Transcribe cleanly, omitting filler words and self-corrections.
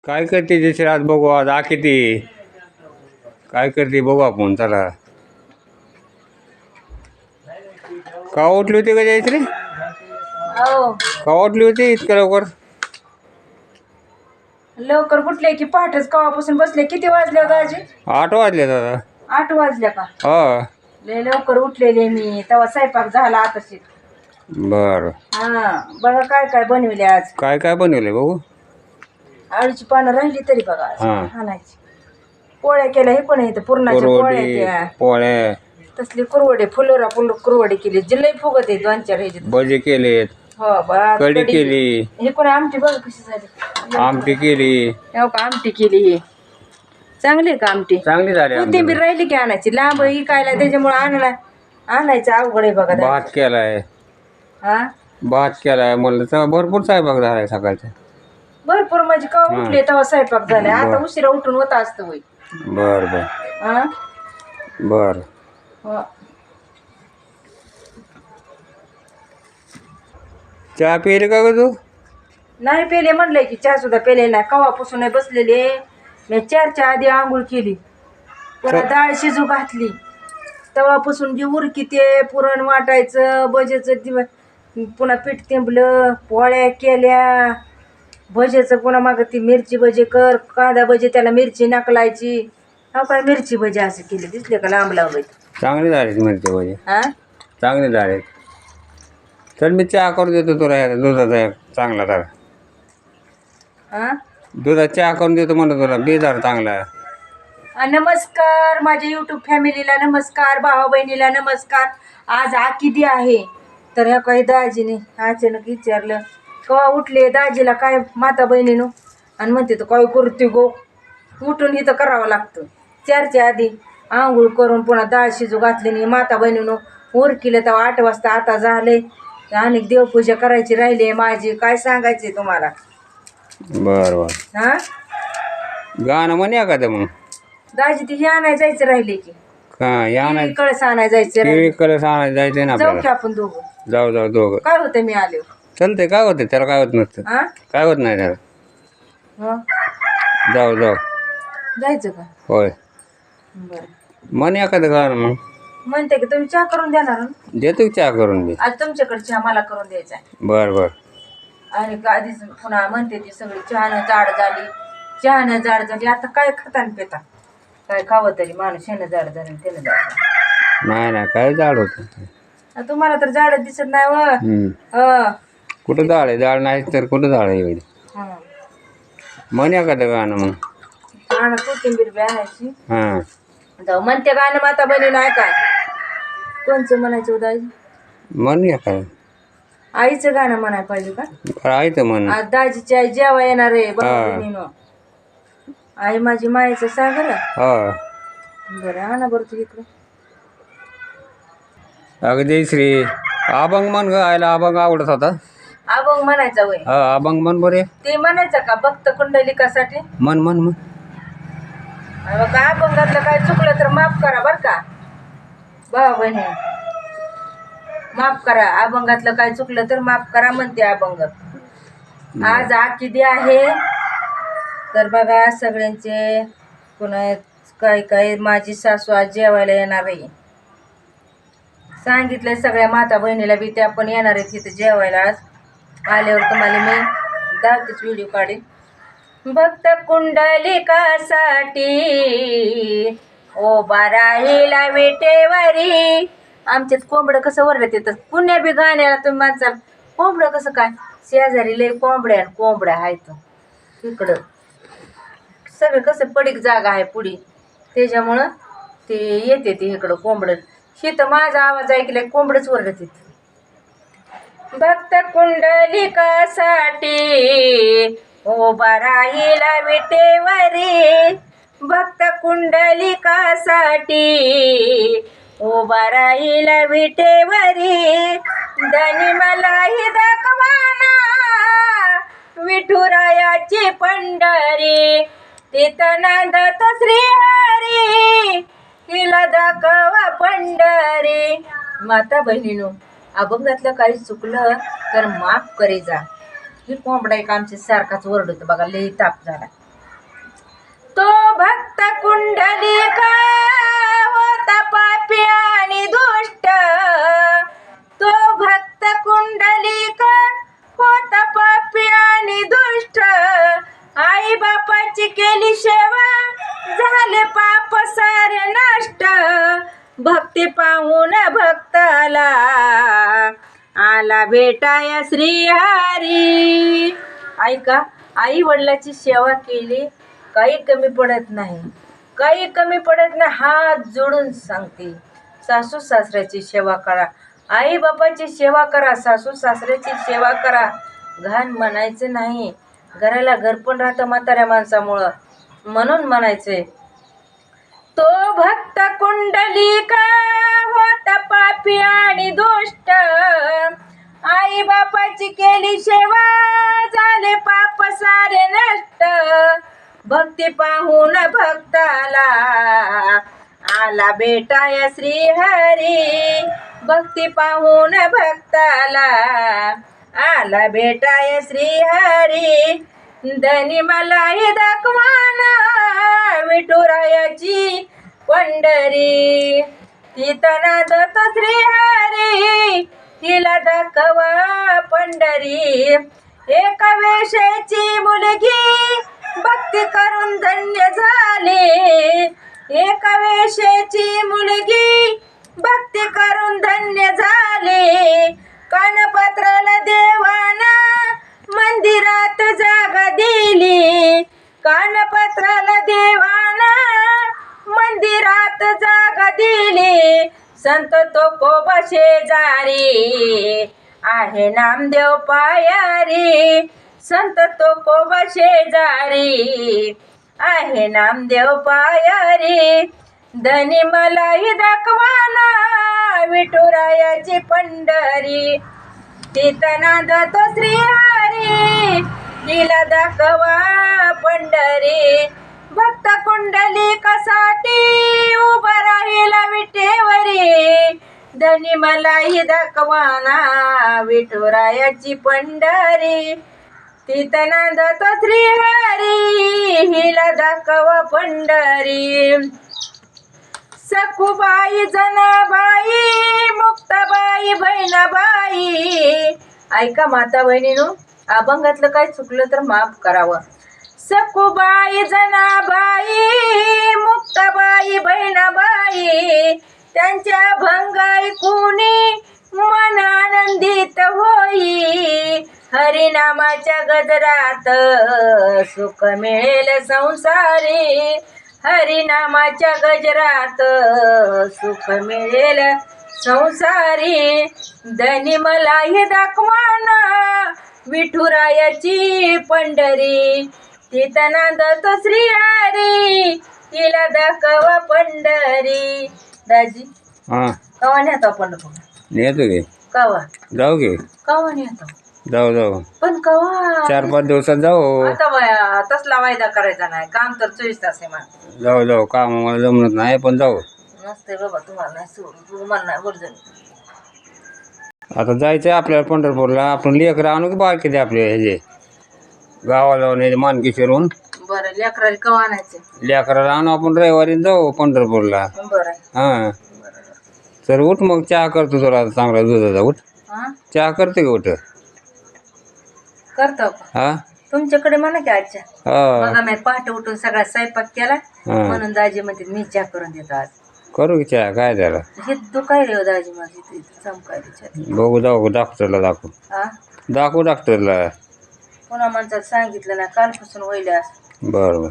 काय करते जशी आज बघू आज किती काय करते बघू आपण चला. का उठली होती का जयश्री? का उठली होती इतक्या लवकर? लवकर कुठले की पहाटेच कवापासून बसले. किती वाजले होते आजी? 8 वाजले दादा. 8 वाजल्या का? हा लय लवकर उठलेले मी. तेव्हा स्वयंपाक झाला आताशी. बर. हा बघा काय काय बनविले आज. काय काय बनवले बघू? आळूची पानं राहिली तरी बघा आज हा. आणायची. पोळ्या केल्या. हे पण येतं पुरणाच्या पोळ्या कुरवडी त्या पोळ्या तसली कुरवडे फुलोरा कुरवडी केली. जिल्हे फुगत आहे 2-4 ह्याचे. भजी केलेत, हो बा कढी केली, हे कोणी आमटी बघ कशी झाली. आमटी केली. हो का आमटी केली. ही चांगली आहे का आमटी? चांगली झाली. कोथिंबीर राहिली की आणायची. लांब इकायला त्याच्यामुळे आणायचं अवघड आहे बघा. भात केलाय. हा भात केलाय म्हणलं भरपूर स्वयंपाक झालाय सकाळचा. भरपूर म्हणजे का उठले तेव्हा स्वयंपाक झालाय. आता उशिरा उठून होता असतं वय. बर बर हा बर. हो. चहा पिली का ग तू? नाही पेले म्हणलंय की चहा सुद्धा पेले नाही. कवापासून नाही बसलेले. मी 4च्या आधी आंघोळ केली. पुन्हा डाळ शिजू घातली. तेव्हापासून जी उरकी ते पुरण वाटायचं भजेचं पुन्हा पीठ तिंबलं. पोळ्या केल्या. भजेचं पुन्हा मागं ती मिरची भजी कर. कांदा भजी त्याला मिरची नाकलायची. हा काय मिरची भजी असं केली. दिसले का लांब लांब. चांगली झाली मिरची भजी. हा चांगले झाले. चल मी चहा करून देतो तुला दुधाचा चांगला तर. हा दुधाचा चहा करून देतो म्हणतो तुला बेजार चांगला. नमस्कार माझ्या यूट्यूब फॅमिलीला नमस्कार. भावा बहिणीला नमस्कार. आज किती आहे तर ह्या काही दाजीने अचानक विचारलं केव्हा उठले दाजीला काय माता बहिणीनं आणि म्हणते तर काय करते गो. उठून इथं करावं लागतं. 4च्या आधी आंघोळ करून पुन्हा डाळ शिजू घातली नाही. माता बहिणीनं उरकिलं तेव्हा 8 वाजता आता झाले. आणि देवपूजा करायची राहिली आहे माझी. काय सांगायचे तुम्हाला. बर बर. हा गाणं म्हणे एखादं मग. दाजी ती हे आणायला जायचं राहिले की का या नाही कळस आणायला जायचं राहिले. कलर आणायला जायचंय ना जाऊ की आपल्याला. आपण दोघं. जाऊ दोघं. काय होतं मी आले. चालतंय. काय होतं त्याला? काय होत नसतं. हा काय होत नाही त्याला. हं? जाऊ जायचं का? होय. बरं म्हणे एखादं गाणं मग. म्हणते की तुम्ही चहा करून देणार ना? देतो की चहा करून मी. आज तुमच्याकडे चहा मला करून द्यायचा आहे. बर बर. आणि आधीच पुन्हा म्हणते ती सगळी चहानं जाड झाली. चहानं जाड झाली. आता काय खाता पिता काय खावं तरी माणूस ह्यानं जाड झालं त्यानं जाड. नाही काय जाड होत. तुम्हाला तर जाड दिसत नाही व. कुठं जाळ आहे? जाळ नाही तर कुठं जाळ आहे एवढी. म्हणे एखादं गाणं मग. गाणं कोथिंबीर बी आणायची. हां जाऊ म्हणते गाणं माता बहिणी नाही काय. कोणचं म्हणायचं दाजी? म्हण एखादं. आईचं गाणं म्हणायला पाहिजे का? आईचं म्हण. आज दाजीची आई जेव्हा येणार आहे बहिणीनं. आई माझी मायेचं सागर. हा बरं आणा बरं तू इकडं. अगं जयश्री अभंग म्हण ग. आईला अभंग आवडत होता. अभंग म्हणायचा वय. हा अभंग म्हण बरे. ते म्हणायचं का भक्त कुंडलिकासाठी? म्हण म्हण म्हण. काय अभंगातलं काय चुकलं तर माफ करा बर का भाऊ बहिणी. माफ करा. अभंगातलं काय चुकलं तर माफ करा म्हणते अभंग. आज किती आहे तर बघा सगळ्यांचे. पुन्हा काय माझी सासू आज जेवायला येणार आहे. सांगितलंय सगळ्या माता बहिणीला बी त्या पण येणार आहेत तिथं जेवायला. आज आल्यावर तुम्हाला मी दाखवतेच व्हिडिओ काढेन. भक्त कुंडलिकासाठी उभा राहिला विटेवरी. आमच्यात कोंबडं कसं वरलं येतं. पुण्या बी गाण्याला तुम्ही माणसाल कोंबडं कसं काय. शेजारी लय कोंबड्या आहेत इकडं. सगळं कसं पडीक जागा आहे पुढी त्याच्यामुळं ते येते ते इकडं कोंबडं. तर माझा आवाज ऐकलाय कोंबडच वरडत येते. भक्त कुंडलिकासाठी उभा राहिला विटेवरी. भक्त कुंडलिकासाठी उभा राहिला विटेवरी. धनी मलाही दाखवाना विठुरायाची पंढरी. तिथं नांदत श्रीहरी हिला दाखवा पंढरी. माता बहिणीनो अभंगातलं काही चुकलं तर माफ करे जा. ही कोंबडा एक आमच्या सारखाच ओरडतो बघा. लई ताप झाला. भक्त कुंडलिका होता पापी आणि दुष्ट, तो भक्त कुंडलिका होता पापी आणि दुष्ट, आई बापाची केली सेवा झाले पाप सारे नष्ट, भक्ती पाहून भक्ताला आला भेटाया श्रीहरी. ऐका, आई वडिलाची सेवा केली काही कमी पडत नाही, काही कमी पडत नाही. हात जोडून सांगते, सासू सासऱ्याची सेवा करा, आई बापाची सेवा करा, सासू सासऱ्याची सेवा करा. घाण म्हणायचं नाही, घराला घर पण राहतं म्हाताऱ्या माणसामुळं, म्हणून म्हणायचंय. तो भक्त कुंडलिका होता पापी आणि दुष्ट, आई बापाची केली सेवा झाले पाप सारे नष्ट, भक्ती पाहून भक्ताला आला भेटाया श्रीहरी, भक्ती पाहून भक्ताला आला भेटाया श्रीहरी. धनी मलाही दाखवाना विठुरायाची पंढरी, तिथं दत्त श्रीहरी तिला दाखवा पंढरी. एका वेशाची मुलगी भक्ती करून धन्य झाली, एका वेशाची मुलगी भक्ती करून धन्य झाली. कानपत्राला देवाना मंदिरात जागा दिली, कानपत्राला देवाना मंदिरात जागा दिली. संत तुकोबा शेजारी आहे नामदेव पायारी, संत तुकोबा शेजारी आहे नामदेव पायारी. धनी मलाही दाखवाना विठुरायाची पंढरी, तिथं नांदतो श्रीहरी तिला दाखवा पंढरी. भक्त कुंडलिकासाठी उभा राहिला विटेवरी, धनी मलाही दाखवाना विठुरायाची पंढरी, तिथं नांदतो श्रीहरी हिला दाखवा पंढरी. सखूबाई जनाबाई मुक्ताबाई बहिणाबाई. ऐका माता बहिणीनो, अभंगातलं काय चुकलं तर माफ करावं. सखूबाई जनाबाई मुक्ताबाई बहिणाबाई, त्यांच्या भंग ऐकूनी मन आनंदित होई. हरिनामाच्या गजरात सुख मिळेल संसारी, हरिनामाच्या गजरात सुख मिळेल संसारी. धनी मलाही दाखवाना विठुरायाची पंढरी, तिथं नांदतो श्रीहरी तिला दाखवा पंढरी. दाजी कवा नेतो आपण? नेतो घे, कवा जाऊ घे, कवा नेतो? जाऊ पण कवा? 4-5 दिवसात जाऊ. आता वया तसला वायदा करायचा नाही, काम तर 24 तास आहे मला. जाऊ काम मला जमत नाही, पण जाऊ. नसते बाबा, तुम्हाला नाही सोडून, तुम्हाला नाही वर्जन. आता जायचं आहे आपल्याला पंढरपूरला. आपण लेकरं आणू की बारके ते आपले ह्याचे गावाला जाऊन मानकेश्वरहून. बरं, लेकराला कवा आणायचे? लेकराला आणू आपण, रविवारी जाऊ पंढरपूरला. बरं हां तर उठ मग, चहा करतो तुला चांगला दुधाचा. उठ, हा चहा करते का? उठ करतो का? हां तुमच्याकडे म्हणा की आजच्या. हां बघा मी पहाटे उठून सगळा स्वयंपाक केला, हां म्हणून दाजी म्हणते मी चहा करून देतो आज. करू की चहा? काय त्याला? हे तू काय रे दाजी माझी चमकायची. बघू, जाऊ डॉक्टरला दाखवू. हा दाखवू डॉक्टरला. पुन्हा माणसाला सांगितलं ना, कालपासून होईल. बरं बरं.